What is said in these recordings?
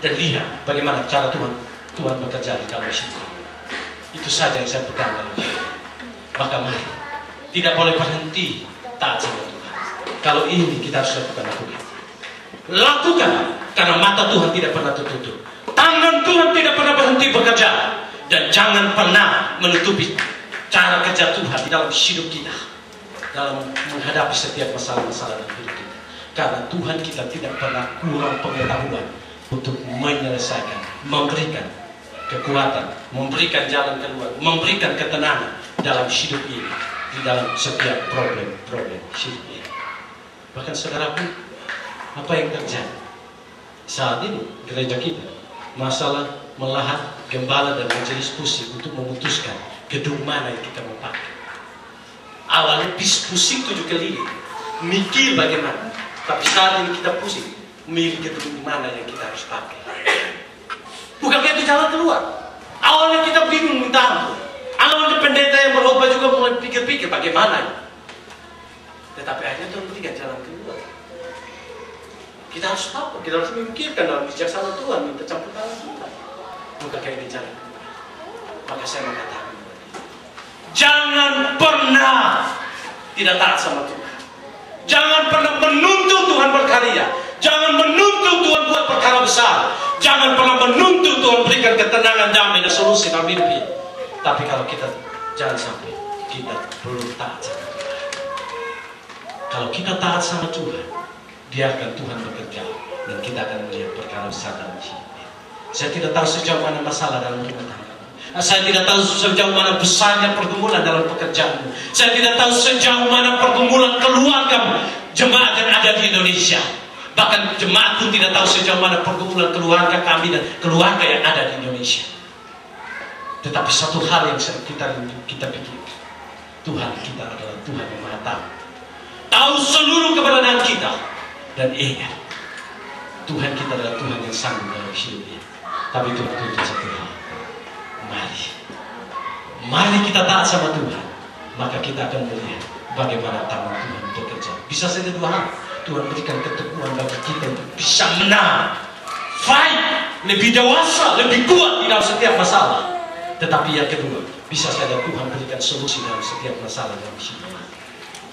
dan lihat bagaimana cara Tuhan bekerja di dalam hidup. Itu saja yang saya pegang dalam hidup. Maka mari, tidak boleh berhenti taat sama Tuhan. Kalau ini kita harus lakukan. Lakukan, karena mata Tuhan tidak pernah tertutup. Tangan Tuhan tidak pernah berhenti bekerja. Dan jangan pernah menutupi cara kerja Tuhan di dalam hidup kita, dalam menghadapi setiap masalah-masalah dalam hidup kita. Karena Tuhan kita tidak pernah kurang pengetahuan untuk menyelesaikan, memberikan kekuatan, memberikan jalan keluar, memberikan ketenangan dalam hidup ini, di dalam setiap problem hidup ini. Bahkan saudaraku, apa yang terjadi saat ini gereja kita, masalah melahat gembala dan majelis pusing untuk memutuskan gedung mana yang kita mau pakai. Awalnya pusing 7 keliling, mikir bagaimana, tapi saat ini kita pusing milih gedung mana yang kita harus pakai. Bukankah itu jalan keluar? Awalnya kita bingung minta ampun. Awalnya pendeta yang berubah juga mulai pikir-pikir bagaimana. Tetapi akhirnya Tuhan berikan jalan keluar. Kita harus apa? Kita harus memikirkan dalam bijaksana Tuhan, minta campur tangan Tuhan. Bukankah ini jalan keluar? Maka saya mengatakan, jangan pernah tidak taat sama Tuhan. Jangan pernah menuntut Tuhan berkarya. Jangan menuntut Tuhan buat perkara besar. Jangan pernah menuntut Tuhan berikan ketenangan, damai, dan solusi dalam hidup ini. Tapi kalau kita, jangan sampai kita belum taat sama Tuhan. Kalau kita taat sama Tuhan, biarkan Tuhan bekerja, dan kita akan melihat perkara besar dalam hidup ini. Saya tidak tahu sejauh mana masalah dalam rumah tangga. Saya tidak tahu sejauh mana besarnya pergumulan dalam pekerjaanmu. Saya tidak tahu sejauh mana pergumulan keluarga jemaat yang ada di Indonesia. Bahkan jemaat pun tidak tahu sejauh mana pergumulan keluarga kami dan keluarga yang ada di Indonesia. Tetapi satu hal yang kita pikir, Tuhan kita adalah Tuhan yang Maha Tahu. Tahu seluruh keberadaan kita. Dan ingat, Tuhan kita adalah Tuhan yang sanggup dalam hidup ini. Tapi Tuhan tuntut satu hal. Mari kita taat sama Tuhan. Maka kita akan melihat bagaimana tangan Tuhan bekerja. Bisa saja 2 hal. Tuhan berikan keteguhan bagi kita untuk bisa menang, fight, lebih dewasa, lebih kuat di dalam setiap masalah. Tetapi yang kedua, bisa saja Tuhan berikan solusi dalam setiap masalah dalam hidup.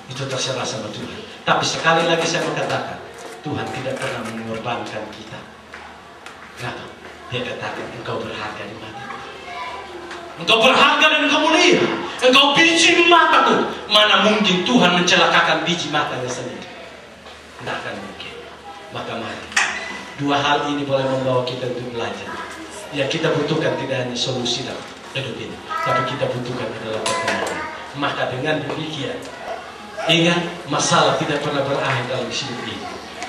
Itu terserah sama Tuhan. Tapi sekali lagi saya mengatakan, Tuhan tidak pernah mengorbankan kita. Kenapa? Dia katakan, engkau berharga di mata. Engkau berharga dan engkau mulia. Engkau biji mataku. Mana mungkin Tuhan mencelakakan biji matanya sendiri? Tidak akan mungkin. Maka mari, 2 hal ini boleh membawa kita untuk belajar. Yang kita butuhkan tidak hanya solusi dalam hidup ini, tapi kita butuhkan adalah ketenangan. Maka dengan demikian, ingat, masalah tidak pernah berakhir dalam hidup ini.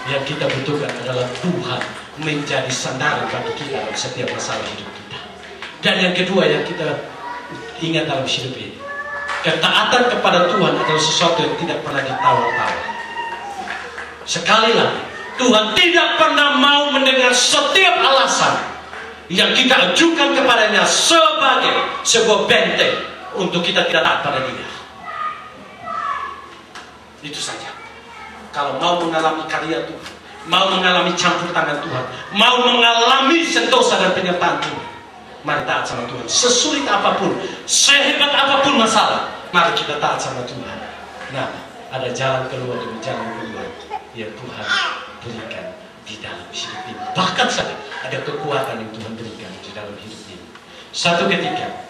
Yang kita butuhkan adalah Tuhan menjadi sandaran bagi kita dalam setiap masalah hidup kita. Dan yang kedua yang kita ingat dalam hidup ini, ketaatan kepada Tuhan adalah sesuatu yang tidak pernah ditawar-tawar. Sekali lagi, Tuhan tidak pernah mau mendengar setiap alasan yang kita ajukan kepadanya sebagai sebuah benteng untuk kita tidak taat pada Dia. Itu saja. Kalau mau mengalami karya Tuhan, mau mengalami campur tangan Tuhan, mau mengalami sentosa dan penyertaan Tuhan, mari taat sama Tuhan. Sesulit apapun, sehebat apapun masalah, mari kita taat sama Tuhan. Nah, ada jalan keluar demi jalan keluar yang Tuhan berikan di dalam hidup ini. Bahkan saja ada kekuatan yang Tuhan berikan di dalam hidup ini. Satu ketika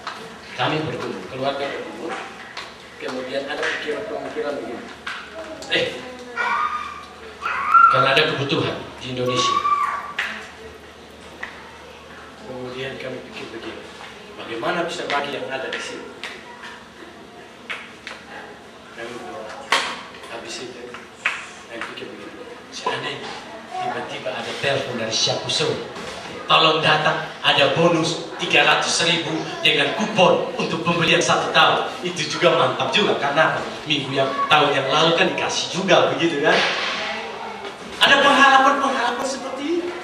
kami bertemu, keluarga bertemu, kemudian ada pemikiran begini. Karena ada kebutuhan di Indonesia. Kemudian kami pikir begini, bagaimana bisa bagi yang ada di sini? Kami habis itu, kami pikir begini, seandainya tiba-tiba ada telepon dari Syakuso, tolong datang, ada bonus 300.000 dengan kupon untuk pembelian 1 tahun. Itu juga mantap juga, karena tahun yang lalu kan dikasih juga begitu kan. Ada pengharapan seperti ini,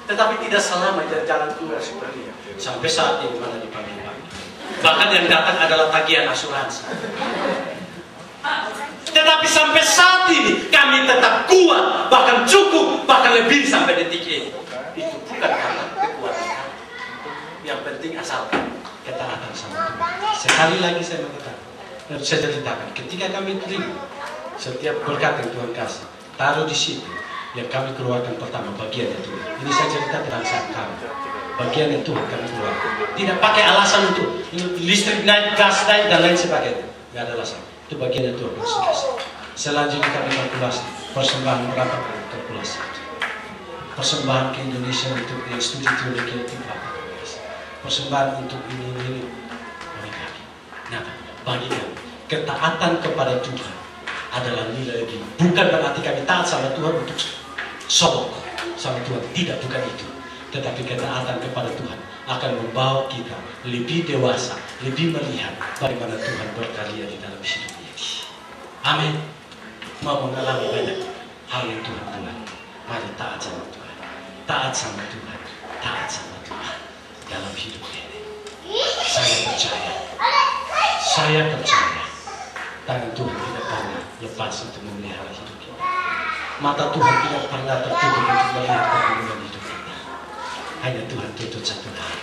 tetapi tidak selama jalan keluar seperti ini. Sampai saat ini mana dipanggil-panggil. Bahkan yang datang adalah tagihan asuransi. Tetapi sampai saat ini kami tetap kuat, bahkan cukup, bahkan lebih sampai detik ini. itu bukan karena kekuatan kami. Yang penting asalkan ketaatan sama Tuhan. Sekali lagi saya mengatakan, saya ceritakan, ketika kami terima setiap berkat yang Tuhan kasih, taruh di situ. Yang kami keluarkan pertama bagian itu. Ini saya cerita tentang saat kami. Bagian yang Tuhan kami keluarkan. Tidak pakai alasan untuk listrik naik, gas naik, dan lain sebagainya. Tidak ada alasan. Itu bagian yang Tuhan kasih. Selanjutnya kami kalkulasi. Persembahan berapa kami kalkulasi. Persembahan ke Indonesia untuk studi teologi itu berapa kami kasih. Persembahan untuk ini. Nah, bagi kami, ketaatan kepada Tuhan adalah nilai lebih. Bukan berarti kami taat sama Tuhan untuk sombong sama Tuhan. Tidak, bukan itu. Tetapi ketaatan kepada Tuhan akan membawa kita lebih dewasa, lebih melihat bagaimana Tuhan berkarya di dalam hidup ini. Amin. Mau mengalami banyak hal yang Tuhan buat. Mari taat sama Tuhan. Taat sama Tuhan. Taat sama Tuhan dalam hidup ini. Saya percaya tangan Tuhan tidak pernah lepas untuk memelihara hidup kita. Mata Tuhan tidak pernah tertutup untuk melihat perlindungan hidup kita. Hanya Tuhan tuntut satu hal.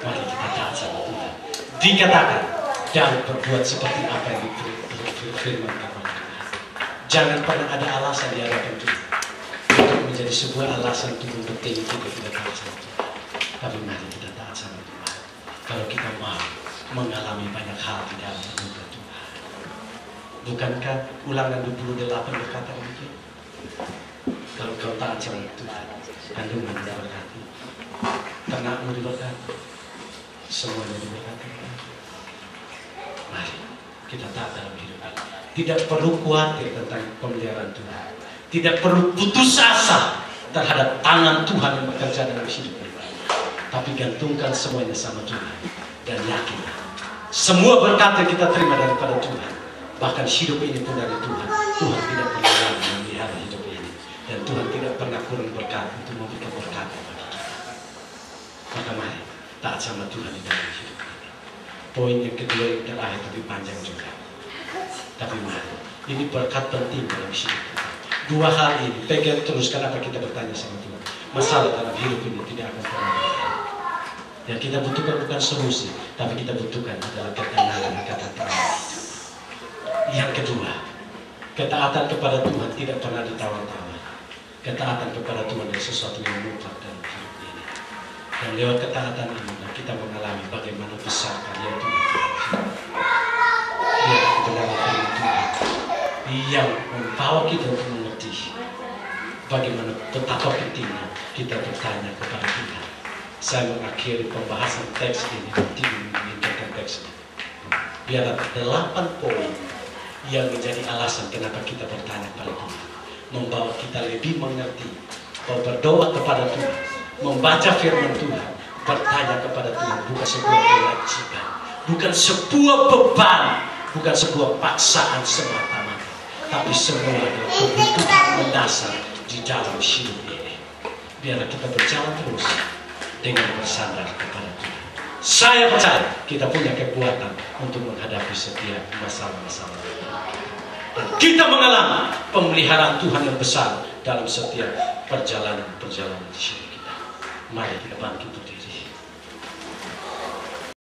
Mari kita taat sama Tuhan. Dikatakan dan berbuat seperti apa yang difirmankan oleh Tuhan. Jangan pernah ada alasan di hadapan Tuhan untuk menjadi sebuah alasan untuk membentengi kita tidak taat sama Tuhan. Tapi mari kita taat sama Tuhan. Kalau kita mau mengalami banyak hal di dalam hidup Tuhan. Bukankah Ulangan 28 berkata begitu? Kalau kau taat sama Tuhan, kandungan diberkati, ternakmu diberkati, semuanya diberkati. Mari kita taat dalam hidup ini. Tidak perlu khawatir tentang pemeliharaan Tuhan. Tidak perlu putus asa terhadap tangan Tuhan yang bekerja dalam hidup kita. Tapi gantungkan semuanya sama Tuhan dan yakin semua berkat yang kita terima daripada Tuhan. Bahkan hidup ini pun dari Tuhan. Tuhan tidak pernah lagi memelihara hidup ini. Dan Tuhan tidak pernah kurang berkat untuk memberikan berkat bagi kita. Maka mari taat sama Tuhan di dalam hidup ini. Poin yang kedua yang terakhir lebih panjang juga. Tapi mari, ini berkat penting dalam hidup kita. Dua hal ini, pegang terus kenapa kita bertanya sama Tuhan. Masalah dalam hidup ini tidak akan pernah berakhir. Yang kita butuhkan bukan solusi, tapi kita butuhkan adalah ketenangan dan ketenangan. Yang kedua, ketaatan kepada Tuhan tidak pernah ditawar-tawar. Ketaatan kepada Tuhan adalah sesuatu yang mutlak dalam hidup ini. Dan lewat ketaatan ini kita mengalami bagaimana besar karya Tuhan. Dia kebenaran firman Tuhan yang membawa kita untuk mengerti bagaimana betapa pentingnya kita bertanya kepada Tuhan. Saya mengakhiri pembahasan teks ini dengan teks ini. Biar ada 8 poin yang menjadi alasan kenapa kita bertanya kepada Tuhan. Membawa kita lebih mengerti bahwa berdoa kepada Tuhan, membaca firman Tuhan, bertanya kepada Tuhan bukan sebuah kewajiban, bukan sebuah beban, bukan sebuah paksaan semata-mata, tapi semua adalah kebutuhan mendasar di dalam hidup ini. Biarlah kita berjalan terus dengan bersandar kepada Tuhan. Saya percaya kita punya kekuatan untuk menghadapi setiap masalah-masalah. Dan kita mengalami pemeliharaan Tuhan yang besar dalam setiap perjalanan di hidup kita. Mari kita bangkit berdiri.